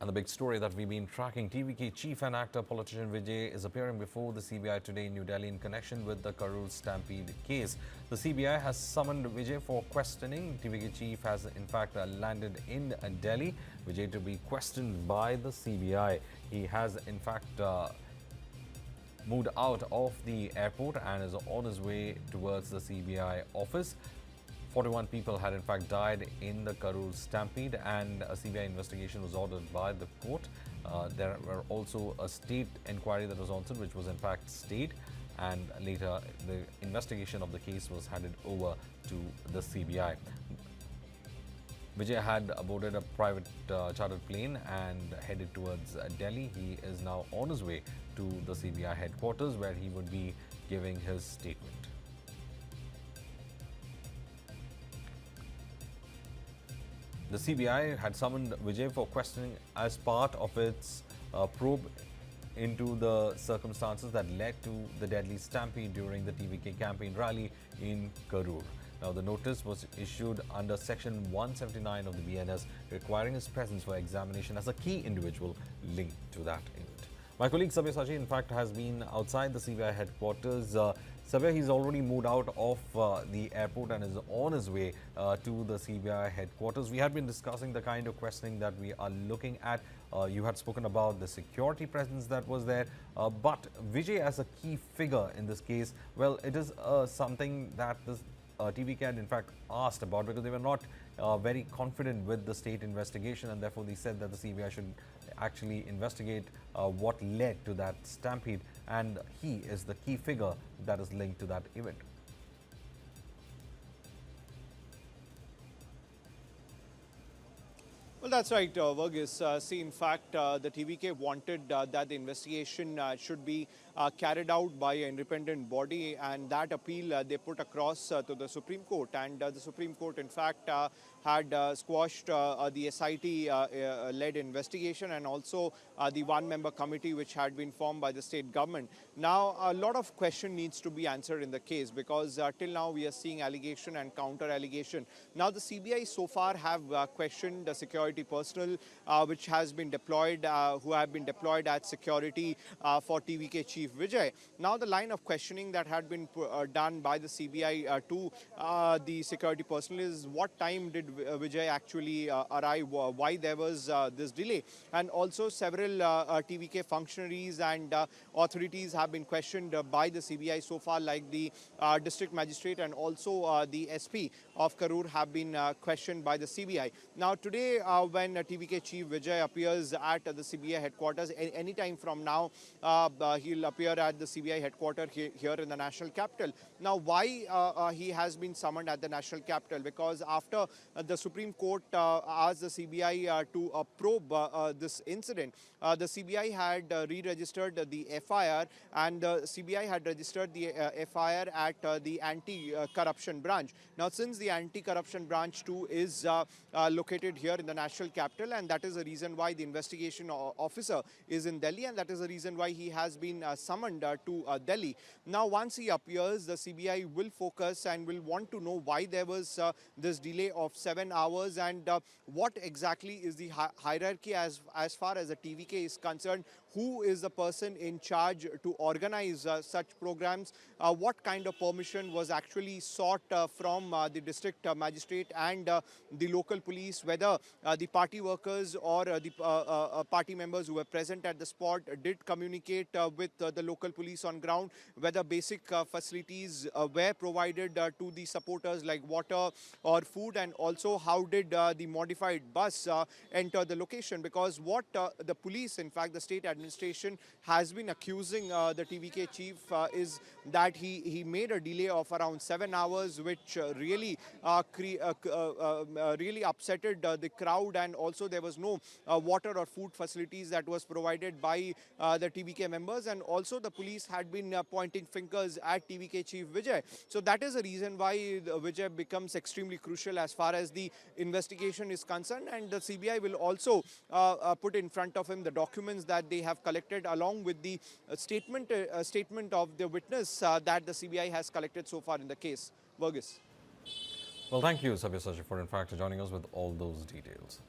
And the big story that we've been tracking, TVK chief and actor politician Vijay is appearing before the CBI today in New Delhi in connection with the Karur Stampede case. The CBI has summoned Vijay for questioning. TVK chief has in fact landed in Delhi. Vijay to be questioned by the CBI. He has in fact moved out of the airport and is on his way towards the CBI office. 41 people had in fact died in the Karur Stampede, and a CBI investigation was ordered by the court. There were also a state inquiry that was answered, which was in fact stayed, and later the investigation of the case was handed over to the CBI. Vijay had boarded a private chartered plane and headed towards Delhi. He is now on his way to the CBI headquarters, where he would be giving his statement. The CBI had summoned Vijay for questioning as part of its probe into the circumstances that led to the deadly stampede during the TVK campaign rally in Karur. Now, the notice was issued under Section 179 of the BNS, requiring his presence for examination as a key individual linked to that event. My colleague Sabir Sachi, in fact, has been outside the CBI headquarters. Sabir, he's already moved out of the airport and is on his way to the CBI headquarters. We had been discussing the kind of questioning that we are looking at. You had spoken about the security presence that was there. But Vijay as a key figure in this case, well, it is something that this TVK had in fact asked about, because they were not very confident with the state investigation, and therefore they said that the CBI should actually investigate what led to that stampede, and he is the key figure that is linked to that event. Well, that's right, Verghese. See, in fact, the TVK wanted that the investigation should be carried out by an independent body, and that appeal they put across to the Supreme Court. And the Supreme Court, in fact, had squashed the SIT-led investigation, and also the one-member committee which had been formed by the state government. Now, a lot of question needs to be answered in the case, because till now we are seeing allegation and counter-allegation. Now, the CBI so far have questioned the security personnel which has been deployed, who have been deployed as security for TVK chief Vijay. Now, the line of questioning that had been done by the CBI to the security personnel is what time did Vijay actually arrive, why there was this delay, and also several TVK functionaries and authorities have been questioned by the CBI so far, like the district magistrate and also the SP of Karur have been questioned by the CBI. Now, today when TVK chief Vijay appears at the CBI headquarters, any time from now he'll appear at the CBI headquarters here in the national capital. Now, why he has been summoned at the national capital? Because after the Supreme Court asked the CBI to probe this incident, the CBI had re-registered the FIR, and the CBI had registered the FIR at the anti-corruption branch. Now, since the anti-corruption branch too is located here in the national capital, and that is the reason why the investigation officer is in Delhi, and that is the reason why he has been summoned to Delhi. Now, once he appears, the CBI will focus and will want to know why there was this delay of 7 hours, and what exactly is the hierarchy as far as the TVK is concerned. Who is the person in charge to organize such programs? What kind of permission was actually sought from the district magistrate and the local police, whether the party workers or the party members who were present at the spot did communicate with the local police on ground, whether basic facilities were provided to the supporters like water or food, and also how did the modified bus enter the location. Because what the police, in fact the state administration, has been accusing the TVK chief is that he made a delay of around 7 hours, which really really upsetted the crowd, and also there was no water or food facilities that was provided by the TVK members, and also the police had been pointing fingers at TVK chief Vijay. So that is the reason why Vijay becomes extremely crucial as far as the investigation is concerned, and the CBI will also put in front of him the documents that they have collected, along with the statement of the witness that the CBI has collected so far in the case. Verghese. Well, thank you, Sabir Sachi, for in fact joining us with all those details.